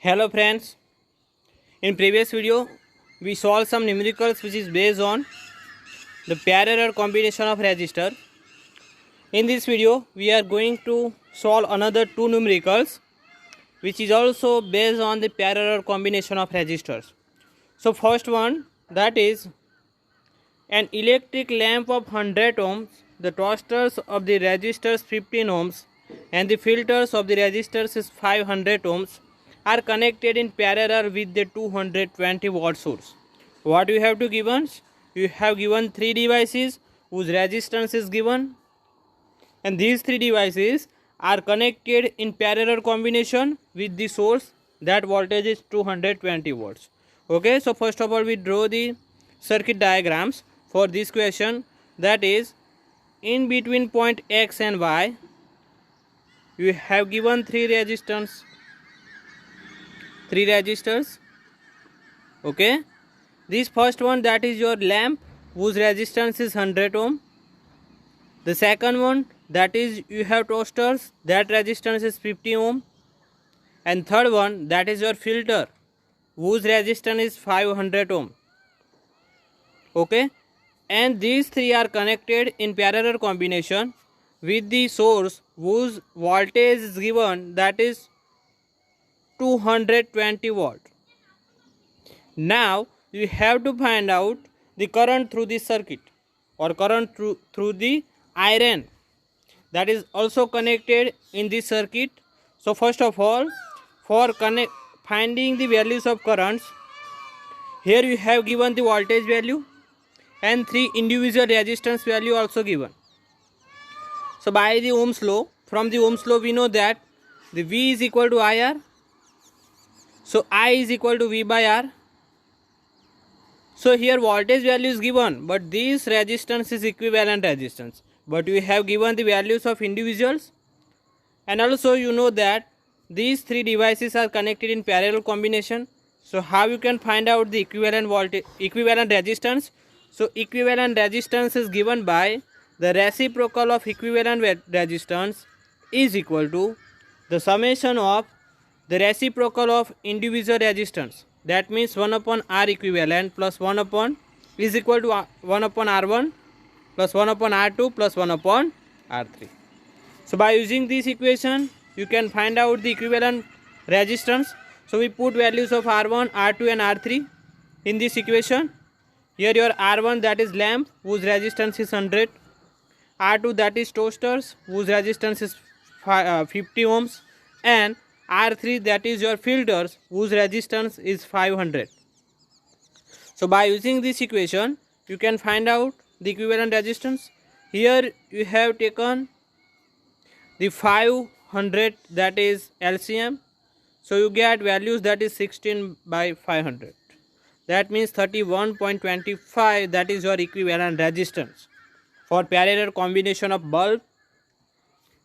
Hello friends, in previous video we solved some numericals which is based on the pair error combination of register. In this video we are going to solve another two numericals which is also based on the pair error combination of registers. So first one, that is an electric lamp of 100 ohms, the tosters of the registers 15 ohms and the filters of the registers is 500 ohms are connected in parallel with the 220 watt source. What you have to given? You have given three devices whose resistance is given, and these three devices are connected in parallel combination with the source. That voltage is 220 volts. Okay, so first of all we draw the circuit diagrams for this question. That is, in between point X and Y you have given three resistors. Okay, this first one, that is your lamp whose resistance is 100 ohm. The second one, that is you have toasters, that resistance is 50 ohm. And third one, that is your filter whose resistance is 500 ohm. Okay, and these three are connected in parallel combination with the source whose voltage is given, that is 220 volt. Now you have to find out the current through this circuit or current through the iron that is also connected in this circuit. So first of all, for finding the values of currents, here you have given the voltage value and three individual resistance value also given. So by the Ohm's law, from the Ohm's law we know that the V is equal to IR. So I is equal to V by R. So here voltage value is given, but this resistance is equivalent resistance. But we have given the values of individuals, and also you know that these three devices are connected in parallel combination. So how you can find out the equivalent resistance? So equivalent resistance is given by the reciprocal of equivalent resistance is equal to the summation of the reciprocal of individual resistance. That means 1 upon R equivalent plus 1 upon is equal to 1 upon R1 plus 1 upon R2 plus 1 upon R3. So by using this equation you can find out the equivalent resistance. So we put values of R1, R2 and R3 in this equation. Here your R1, that is lamp whose resistance is 100, R2, that is toasters whose resistance is 50 ohms, and R3, that is your filters whose resistance is 500. So by using this equation you can find out the equivalent resistance. Here you have taken the 500, that is LCM. So you get values, that is 16 by 500. That means 31.25, that is your equivalent resistance for parallel combination of bulb,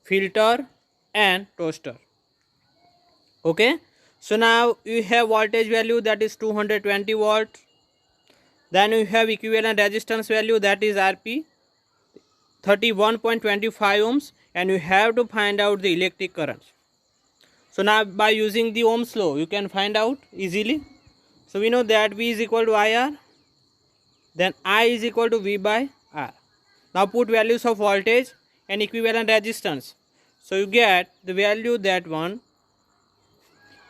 filter and toaster. Okay, so now you have voltage value, that is 220 volt. Then you have equivalent resistance value, that is Rp 31.25 ohms, and you have to find out the electric current. So now by using the Ohm's law you can find out easily. So we know that V is equal to IR, then I is equal to V by R. Now put values of voltage and equivalent resistance. So you get the value, that one.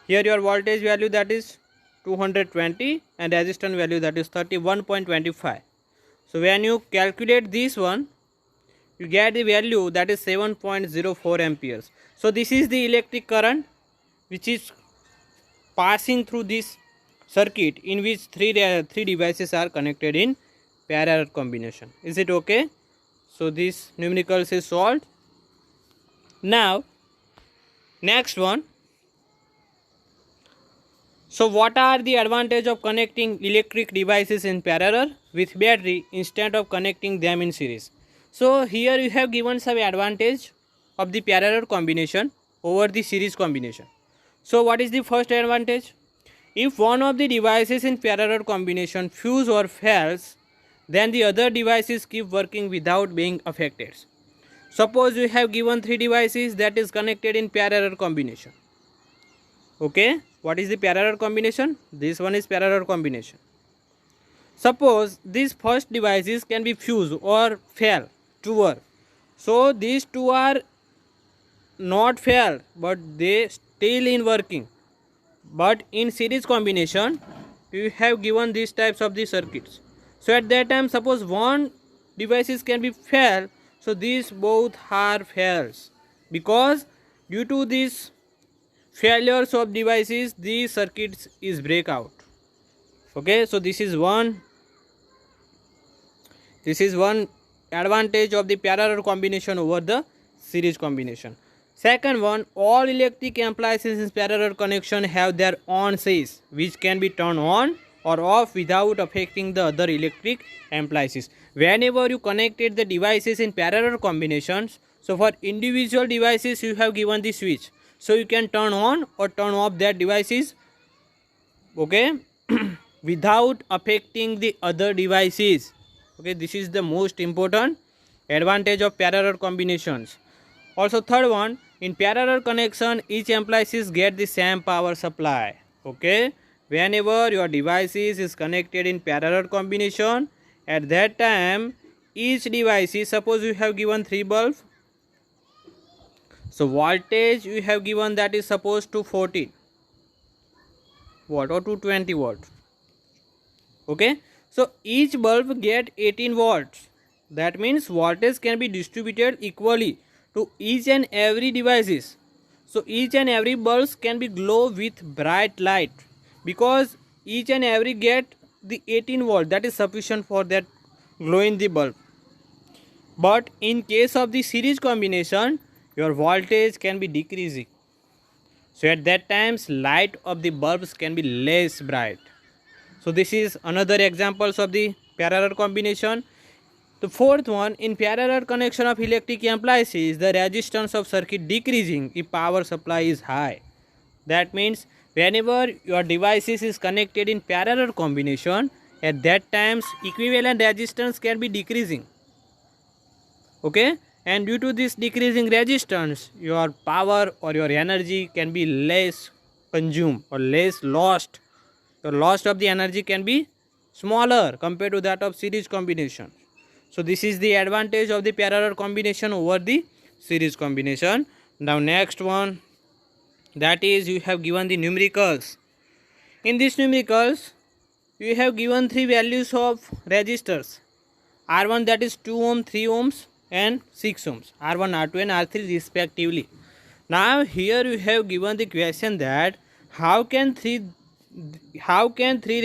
Here your voltage value, that is 220, and resistance value, that is 31.25. So when you calculate this one you get the value, that is 7.04 amperes. So this is the electric current which is passing through this circuit in which three devices are connected in parallel combination. Is it okay? So this numericals is solved. Now next one. So what are the advantage of connecting electric devices in parallel with battery instead of connecting them in series? So here you have given some advantage of the parallel combination over the series combination. So what is the first advantage? If one of the devices in parallel combination fuse or fails, then the other devices keep working without being affected. Suppose you have given three devices that is connected in parallel combination. Okay, What is the parallel combination? This one is parallel combination. Suppose these first devices can be fused or fail to work. So these two are not failed, but they still in working. But in series combination, you have given these types of the circuits. So at that time, suppose one devices can be failed, so these both are fails, because due to these failures of devices, the circuits is break out. Okay, so this is one advantage of the parallel combination over the series combination. Second one, all electric appliances in parallel connection have their on switch, which can be turned on or off without affecting the other electric appliances. Whenever you connected the devices in parallel combinations, so for individual devices you have given the switch, so you can turn on or turn off their devices, okay, without affecting the other devices. Okay, this is the most important advantage of parallel combinations. Also third one, in parallel connection each appliances get the same power supply. Okay, whenever your devices is connected in parallel combination, at that time each device, suppose you have given 3 bulbs, so voltage you have given that is supposed to 14 watt or to 20 watt. Okay, so each bulb get 18 watts. That means voltage can be distributed equally to each and every devices. So each and every bulbs can be glow with bright light, because each and every get the 18 volt, that is sufficient for that glowing the bulb. But in case of the series combination, your voltage can be decreasing. So at that times light of the bulbs can be less bright. So this is another examples of the parallel combination. The fourth one, in parallel connection of electric appliances, the resistance of circuit decreasing if power supply is high. That means whenever your devices is connected in parallel combination, at that times equivalent resistance can be decreasing. Okay, and due to this decreasing resistance, your power or your energy can be less consumed or less lost. Your loss of the energy can be smaller compared to that of series combination. So this is the advantage of the parallel combination over the series combination. Now next one, that is you have given the numericals. In these numericals, you have given 3 values of resistors. R1 that is 2 ohm, 3 ohms and 6 ohms. R1, R2 and R3 respectively. Now here you have given the question that how can three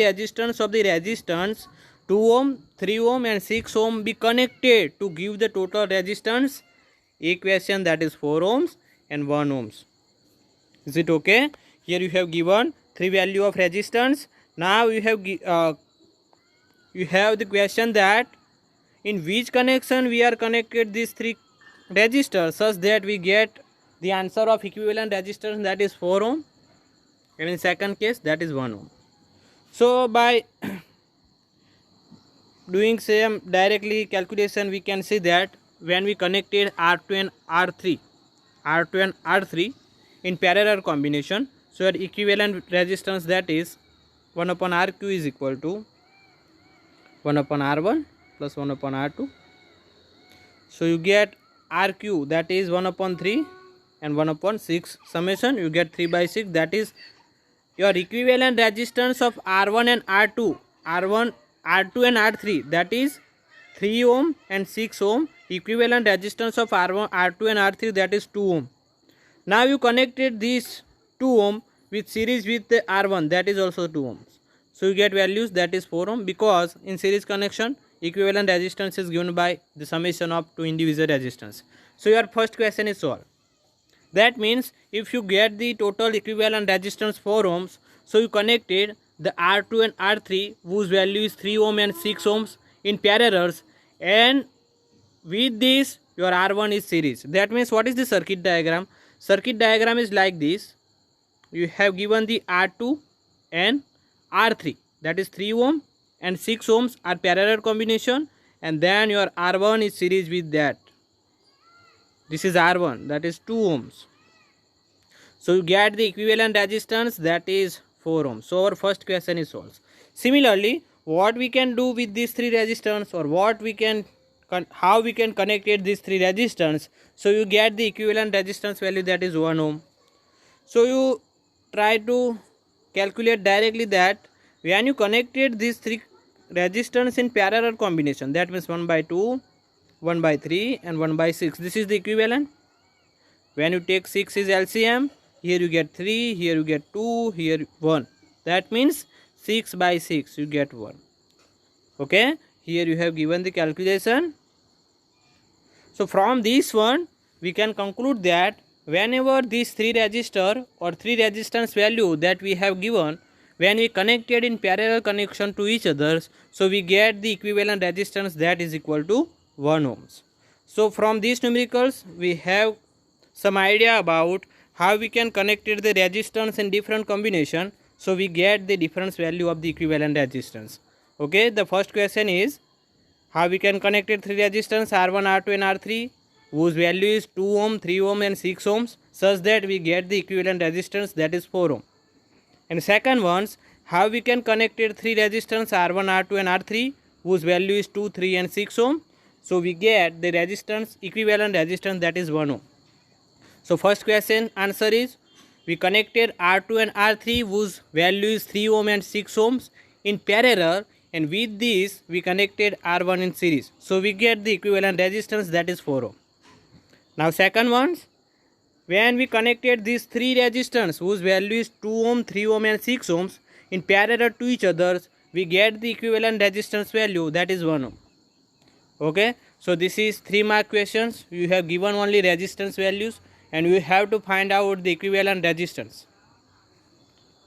resistance of the resistance 2 ohm, 3 ohm and 6 ohm be connected to give the total resistance equation, that is 4 ohms and 1 ohms. Is it okay? Here you have given 3 value of resistance. Now you have the question that in which connection we are connected these 3 resistors such that we get the answer of equivalent resistance, that is 4 ohm, and in second case that is 1 ohm. So by doing same directly calculation, we can see that when we connected R2 and R3 in parallel combination, so your equivalent resistance, that is 1 upon RQ is equal to 1 upon R1 plus 1 upon R2. So you get RQ, that is 1 upon 3 and 1 upon 6 summation, you get 3 by 6, that is your equivalent resistance of R1 and R2 and R3, that is 3 ohm and 6 ohm. Equivalent resistance of R1, R2 and R3, that is 2 ohm. Now you connected this 2 ohm with series with the R1, that is also 2 ohms. So you get values, that is 4 ohm, because in series connection equivalent resistance is given by the summation of 2 individual resistance. So your first question is solved. That means if you get the total equivalent resistance 4 ohms, so you connected the R2 and R3 whose value is 3 ohm and 6 ohms in parallels, and with this your R1 is series. That means what is the circuit diagram? Circuit diagram is like this. You have given the R2 and R3, that is 3 ohm and 6 ohms are parallel combination, and then your R1 is series with that. This is R1, that is 2 ohms. So you get the equivalent resistance, that is 4 ohms. So our first question is solved. Similarly, what we can do with these three resistors, or how we can connect it these three resistors. So you get the equivalent resistance value, that is 1 ohm. So you try to calculate directly that when you connected these three resistors in parallel combination, that means 1 by 2, 1 by 3 and 1 by 6, this is the equivalent. When you take 6 is LCM, here you get 3, here you get 2, here 1. That means 6 by 6 you get 1. Okay, here you have given the calculation. So from this one we can conclude that whenever these three resistor or three resistance value that we have given, when we connected in parallel connection to each other, so we get the equivalent resistance, that is equal to 1 ohms. So from these numericals we have some idea about how we can connect the resistance in different combination, so we get the difference value of the equivalent resistance. Okay, the first question is how we can connect three resistance R1, R2 and R3 whose value is 2 ohm, 3 ohm and 6 ohms, such that we get the equivalent resistance, that is 4 ohm. And second ones, how we can connect three resistance R1, R2 and R3 whose value is 2, 3 and 6 ohm, so we get the resistance, equivalent resistance, that is 1 ohm. So first question answer is, we connected R2 and R3 whose value is 3 ohm and 6 ohms in parallel, and with this we connected R1 in series, so we get the equivalent resistance, that is 4 ohm. Now second ones, when we connected these three resistors whose value is 2 ohm, 3 ohm and 6 ohms in parallel to each other, we get the equivalent resistance value, that is 1 ohm. Okay, so this is 3 mark questions. You have given only resistance values and you have to find out the equivalent resistance.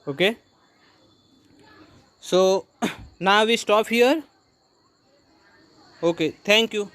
Okay, so now we stop here. Okay, thank you.